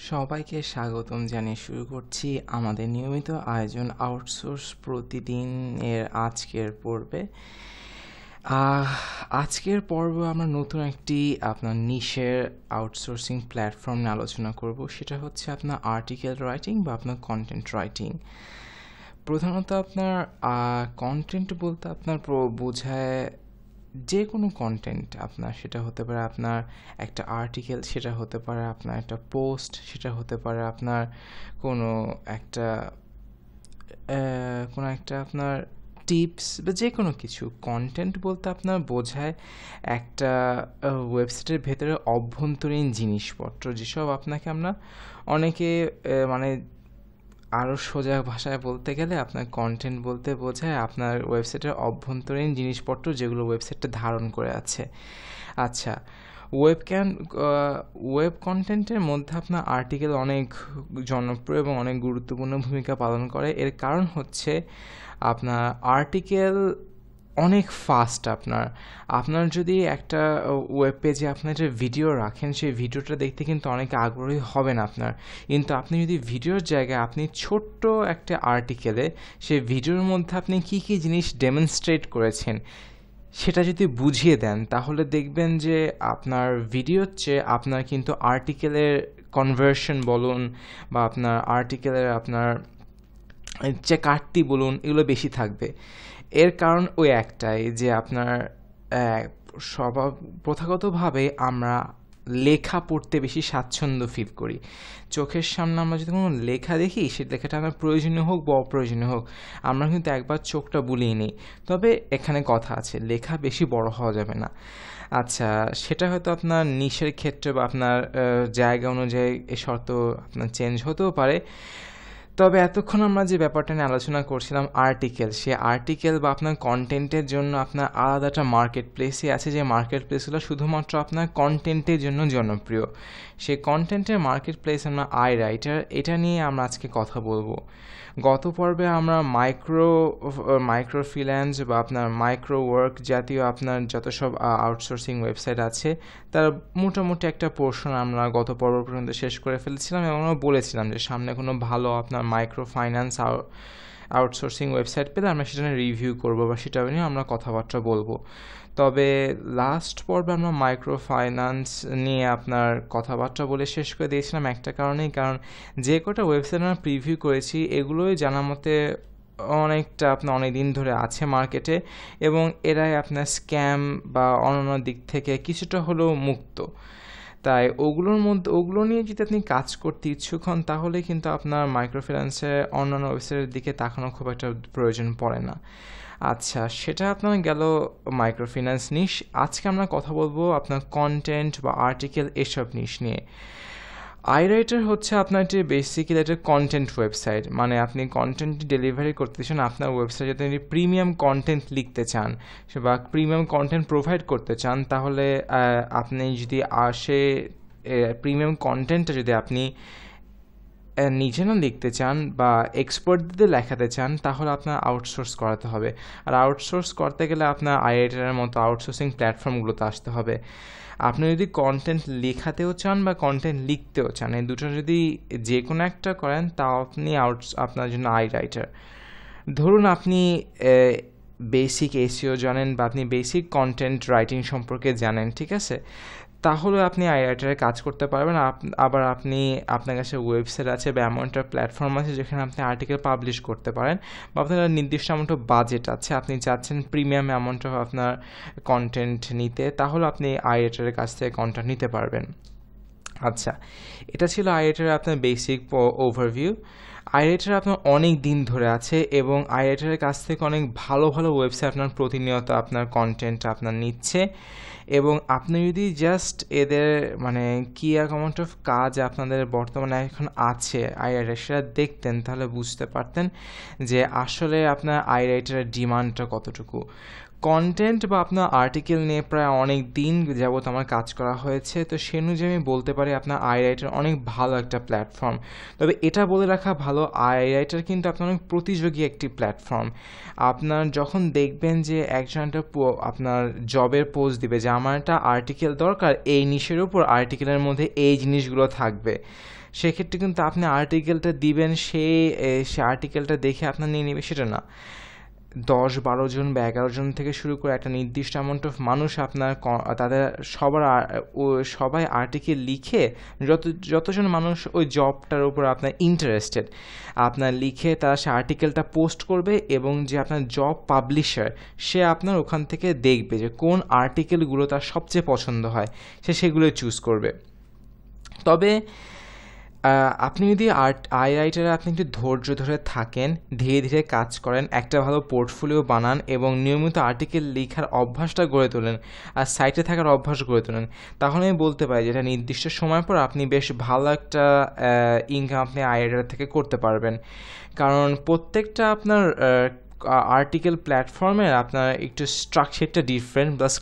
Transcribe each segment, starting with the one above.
সবাইকে স্বাগতম জানিয়ে শুরু করছি আমাদের নিয়মিত আয়োজন আউটসোর্স প্রতিদিন এর আজকের পর্বে। আজকের পর্বে আমরা নতুন একটি আপনার নিশের আউটসোর্সিং প্ল্যাটফর্ম নিয়ে আলোচনা করব। সেটা হচ্ছে আপনার আর্টিকেল রাইটিং বা আপনার কন্টেন্ট রাইটিং। প্রধানত আপনার কন্টেন্ট বলতে আপনার বোঝায় যে কোনো কন্টেন্ট। আপনার সেটা হতে পারে আপনার একটা আর্টিকেল, সেটা হতে পারে আপনার একটা পোস্ট, সেটা হতে পারে আপনার কোনো একটা আপনার টিপস বা যে কোনো কিছু। কন্টেন্ট বলতে আপনার বোঝায় একটা ওয়েবসাইটের ভেতরে অভ্যন্তরীণ জিনিসপত্র, যেসব আপনাকে আমরা অনেকে মানে আরও সোজা ভাষায় বলতে গেলে আপনার কন্টেন্ট বলতে বোঝায় আপনার ওয়েবসাইটের অভ্যন্তরীণ জিনিসপত্র, যেগুলো ওয়েবসাইটটা ধারণ করে আছে। আচ্ছা, ওয়েব কন্টেন্টের মধ্যে আপনার আর্টিকেল অনেক জনপ্রিয় এবং অনেক গুরুত্বপূর্ণ ভূমিকা পালন করে। এর কারণ হচ্ছে আপনার আর্টিকেল অনেক ফাস্ট। আপনার যদি একটা ওয়েব পেজে আপনার একটা ভিডিও রাখেন, সেই ভিডিওটা দেখতে কিন্তু অনেক আগ্রহী হবেন আপনার। কিন্তু আপনি যদি ভিডিওর জায়গায় আপনি ছোট্ট একটা আর্টিকেলে সেই ভিডিওর মধ্যে আপনি কী কী জিনিস ডেমনস্ট্রেট করেছেন সেটা যদি বুঝিয়ে দেন, তাহলে দেখবেন যে আপনার ভিডিওর চেয়ে আপনার কিন্তু আর্টিকেলের কনভার্সন বলুন বা আপনার আর্টিকেলের আপনার যে কাটতি বলুন, এগুলো বেশি থাকবে। এর কারণ ওই একটাই যে আপনার প্রথাগতভাবে আমরা লেখা পড়তে বেশি স্বাচ্ছন্দ্য ফিল করি। চোখের সামনে আমরা যদি কোনো লেখা দেখি, সেই লেখাটা আমার প্রয়োজনীয় হোক বা অপ্রয়োজনীয় হোক, আমরা কিন্তু একবার চোখটা বুলিয়ে নিই। তবে এখানে কথা আছে, লেখা বেশি বড় হওয়া যাবে না। আচ্ছা, সেটা হয়তো আপনার নিশের ক্ষেত্রে বা আপনার জায়গা অনুযায়ী এ শর্ত আপনার চেঞ্জ হতেও পারে। তবে এতক্ষণ আমরা যে ব্যাপারটা নিয়ে আলোচনা করছিলাম আর্টিকেল, সে আর্টিকেল বা আপনার কন্টেন্টের জন্য আপনার আলাদা একটা মার্কেট প্লেসই আছে, যে মার্কেট প্লেসগুলো শুধুমাত্র আপনার কন্টেন্টের জন্য জনপ্রিয়। সেই কন্টেন্টের মার্কেট প্লেস আমরা আইরাইটার, এটা নিয়ে আমরা আজকে কথা বলবো। গত পর্বে আমরা মাইক্রো ফ্রিল্যান্স বা আপনার মাইক্রো ওয়ার্ক জাতীয় আপনার যত সব আউটসোর্সিং ওয়েবসাইট আছে, তার মোটামুটি একটা পোর্শন আমরা গত পর্ব পর্যন্ত শেষ করে ফেলেছিলাম এবং আমরা বলেছিলাম যে সামনে কোনো ভালো আপনার মাইক্রো ফাইন্যান্স আউটসোর্সিং ওয়েবসাইট পেলে আমরা সেটা নিয়ে রিভিউ করবো বা সেটা নিয়ে আমরা কথাবার্তা বলবো। তবে লাস্ট পর্বে আমরা মাইক্রো ফাইন্যান্স নিয়ে আপনার কথাবার্তা বলে শেষ করে দিয়েছিলাম একটা কারণেই, কারণ যে কটা ওয়েবসাইট আমরা প্রিভিউ করেছি এগুলোই জানা মতে অনেকটা আপনার অনেক দিন ধরে আছে মার্কেটে, এবং এরাই আপনার স্ক্যাম বা অন্যান্য দিক থেকে কিছুটা হলেও মুক্ত। তাই ওগুলো নিয়ে যদি আপনি কাজ করতে ইচ্ছুক হন, তাহলে কিন্তু আপনার মাইক্রো ফিন্যান্সের অন্যান্য ওয়েবসাইটের দিকে তাকানোর খুব একটা প্রয়োজন পড়ে না। আচ্ছা, সেটা আপনার গেল মাইক্রো ফিন্যান্স নিশ। আজকে আমরা কথা বলবো আপনার কন্টেন্ট বা আর্টিকেল এসব নিশ নিয়ে। আইরাইটার হচ্ছে আপনার যে বেসিক্যালি একটা কন্টেন্ট ওয়েবসাইট, মানে আপনি কন্টেন্ট ডেলিভারি করতে চান আপনার ওয়েবসাইটে। যদি আপনি প্রিমিয়াম কন্টেন্ট লিখতে চান বা প্রিমিয়াম কন্টেন্ট প্রোভাইড করতে চান, তাহলে আপনি যদি প্রিমিয়াম কন্টেন্টটা যদি আপনি নিজে না লিখতে চান বা এক্সপার্টদের লেখাতে চান, তাহলে আপনার আউটসোর্স করাতে হবে। আর আউটসোর্স করতে গেলে আপনার আইরাইটারের মতো আউটসোর্সিং প্ল্যাটফর্মগুলোতে আসতে হবে। আপনি যদি কন্টেন্ট লেখাতেও চান বা কন্টেন্ট লিখতেও চান, এই দুটো যদি যে কোনো একটা করেন, তাও আপনি আপনার জন্য আইরাইটার। ধরুন আপনি বেসিক এসইও জানেন বা আপনি বেসিক কন্টেন্ট রাইটিং সম্পর্কে জানেন, ঠিক আছে, তাহলে আপনি আইরাইটারে কাজ করতে পারবেন। আবার আপনার কাছে ওয়েবসাইট আছে বা এমন একটা প্ল্যাটফর্ম আছে যেখানে আপনি আর্টিকেল পাবলিশ করতে পারেন, বা আপনার নির্দিষ্ট অ্যামাউন্ট বাজেট আছে, আপনি চাচ্ছেন প্রিমিয়াম অ্যামাউন্ট অফ আপনার কন্টেন্ট নিতে, তাহলে আপনি আইরাইটারের কাছ থেকে কন্টেন্ট নিতে পারবেন। আচ্ছা, এটা ছিল আইরাইটারের আপনার বেসিক ওভারভিউ। আইরাইটার আপনার অনেক দিন ধরে আছে এবং আইরাইটারের কাছ থেকে অনেক ভালো ভালো ওয়েবসাইট আপনার প্রতিনিয়ত আপনার কন্টেন্ট আপনার নিচ্ছে। এবং আপনি যদি জাস্ট এদের মানে কি অ্যামাউন্ট অফ কাজ আপনাদের বর্তমানে এখন আছে আইরাইটার, সেটা দেখতেন, তাহলে বুঝতে পারতেন যে আসলে আপনার আইরাইটারের ডিমান্ডটা কতটুকু। কন্টেন্ট বা আপনার আর্টিকেল নিয়ে প্রায় অনেক দিন যাবত আমার কাজ করা হয়েছে, তো সে অনুযায়ী আমি বলতে পারি আপনার আইরাইটার অনেক ভালো একটা প্ল্যাটফর্ম। তবে এটা বলে রাখা ভালো, আইরাইটার কিন্তু আপনার অনেক প্রতিযোগী একটি প্ল্যাটফর্ম। আপনার যখন দেখবেন যে একজন একটা আপনার জবের পোস্ট দিবে যে আমার একটা আর্টিকেল দরকার, এই নিশের উপর আর্টিকেলের মধ্যে এই জিনিসগুলো থাকবে, সেক্ষেত্রে কিন্তু আপনি আর্টিকেলটা দিবেন, সে আর্টিকেলটা দেখে আপনার নিয়ে নেবে সেটা না। 10-12 জন বা 11 জন থেকে শুরু করে একটা নির্দিষ্ট অ্যামাউন্ট অফ মানুষ আপনার তাদের সবাই আর্টিকেল লিখে, যতজন মানুষ ওই জবটার উপর আপনার ইন্টারেস্টেড, আপনার লিখে তারা সে আর্টিকেলটা পোস্ট করবে, এবং যে আপনার জব পাবলিশার সে আপনার ওখান থেকে দেখবে যে কোন আর্টিকেলগুলো তার সবচেয়ে পছন্দ হয়, সে সেগুলো চুজ করবে। তবে আপনি যদি রাইটারে আপনি একটু ধৈর্য ধরে থাকেন, ধীরে ধীরে কাজ করেন, একটা ভালো পোর্টফোলিও বানান এবং নিয়মিত আর্টিকেল লেখার অভ্যাসটা গড়ে তোলেন, আর সাইটে থাকার অভ্যাস গড়ে তোলেন, তাহলে আমি বলতে পারি যে এটা নির্দিষ্ট সময় পর আপনি বেশ ভালো একটা ইনকাম আপনি রাইটার থেকে করতে পারবেন। কারণ প্রত্যেকটা আপনার আর্টিকেল প্ল্যাটফর্মের আপনার একটু স্ট্রাকচারটা ডিফারেন্ট, প্লাস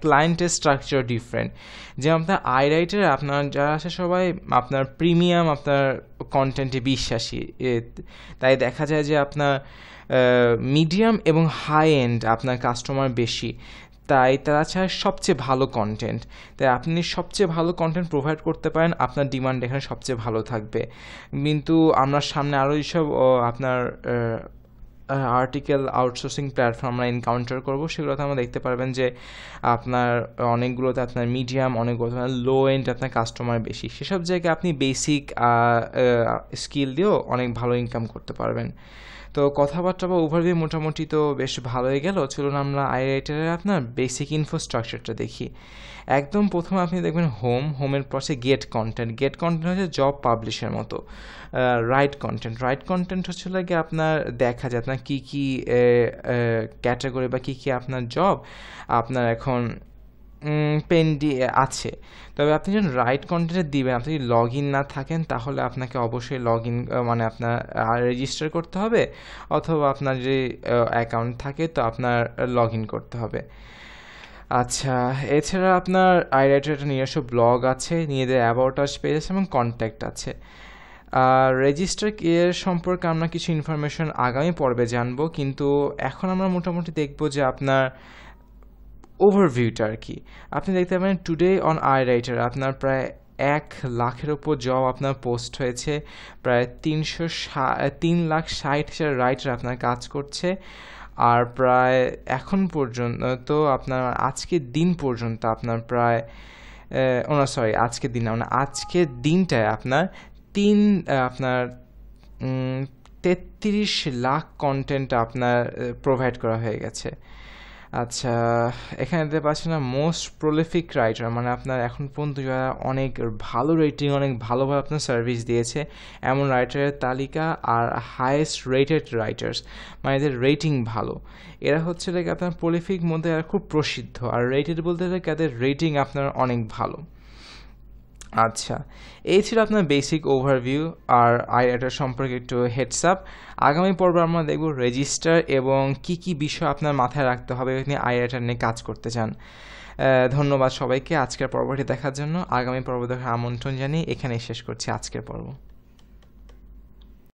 ক্লায়েন্টের স্ট্রাকচার ডিফারেন্ট। যেমন আপনার রাইটারে আপনার যারা আছে সবাই আপনার প্রিমিয়াম আপনার কন্টেন্টে বিশ্বাসী, তাই দেখা যায় যে আপনার মিডিয়াম এবং হাই এন্ড আপনার কাস্টমার বেশি, তাই তারা চায় সবচেয়ে ভালো কন্টেন্ট। তাই আপনি সবচেয়ে ভালো কন্টেন্ট প্রোভাইড করতে পারেন, আপনার ডিমান্ড এখানে সবচেয়ে ভালো থাকবে। কিন্তু আমরা সামনে আরও এইসব আপনার আর্টিকেল আউটসোর্সিং প্ল্যাটফর্ম আমরা এনকাউন্টার করবো, সেগুলোতে আমরা দেখতে পারবেন যে আপনার অনেকগুলোতে আপনার মিডিয়াম, অনেকগুলোতে আপনার লো এন্ড আপনার কাস্টমার বেশি। সেসব জায়গায় আপনি বেসিক স্কিল দিয়েও অনেক ভালো ইনকাম করতে পারবেন। তো কথাবার্তা বা ওভারভিউ মোটামুটি তো বেশ ভালোই গেল। চলুন আমরা রাইটারের আপনার বেসিক ইনফ্রাস্ট্রাকচারটা দেখি। একদম প্রথমে আপনি দেখবেন হোমের পাশে গেট কন্টেন্ট হচ্ছে জব পাবলিশের মতো। রাইট কন্টেন্ট হচ্ছে লাগে আপনার দেখা যায় আপনার কী কী ক্যাটাগরি বা কী কী আপনার জব আপনার এখন আছে। তবে আপনি যখন রাইট কন্টেন্টে দিবেন, আপনি যদি লগ ইন না থাকেন তাহলে আপনাকে অবশ্যই লগ ইন মানে আপনার রেজিস্টার করতে হবে, অথবা আপনার যদি অ্যাকাউন্ট থাকে তো আপনার লগ ইন করতে হবে। আচ্ছা, এছাড়া আপনার রাইটারের নিজস্ব ব্লগ আছে, নিজেদের অ্যাবাউট আস পেজ আছে এবং কন্ট্যাক্ট আছে। রেজিস্টার এর সম্পর্কে আমরা কিছু ইনফরমেশন আগামী পর্বে জানবো, কিন্তু এখন আমরা মোটামুটি দেখবো যে আপনার ওভারভিউটা আর কি। আপনি দেখতে পাবেন টুডে অন রাইটার আপনার প্রায় 1 লাখের ওপর জব আপনার পোস্ট হয়েছে, প্রায় 3,60,000 রাইটার আপনার কাজ করছে, আর প্রায় এখন পর্যন্ত তো আপনার আজকের দিন পর্যন্ত আপনার প্রায় আজকের দিন না, মানে আজকের দিনটায় আপনার 33 লাখ কন্টেন্ট আপনার প্রোভাইড করা হয়ে গেছে। আচ্ছা, এখানে দেখতে পাচ্ছেন না মোস্ট প্রলিফিক রাইটার, মানে আপনার এখন পর্যন্ত যারা অনেক ভালো রেটিং, অনেক ভালোভাবে আপনার সার্ভিস দিয়েছে এমন রাইটারের তালিকা, আর হাইয়েস্ট রেটেড রাইটার্স, মানে এদের রেটিং ভালো, এরা হচ্ছে লাইক আপনার প্রলিফিক মধ্যে এরা খুব প্রসিদ্ধ, আর রেটেড বলতে লাইক এদের রেটিং আপনার অনেক ভালো। আচ্ছা, এই ছিল আপনার বেসিক ওভারভিউ আর রাইটার সম্পর্কে একটু হেডসআপ। আগামী পর্বে আমরা দেখব রেজিস্টার এবং কি কি বিষয় আপনার মাথায় রাখতে হবে আপনি রাইটার নিয়ে কাজ করতে চান। ধন্যবাদ সবাইকে আজকের পর্বটি দেখার জন্য। আগামী পর্ব দেখার আমন্ত্রণ জানিয়ে এখানেই শেষ করছি আজকের পর্ব।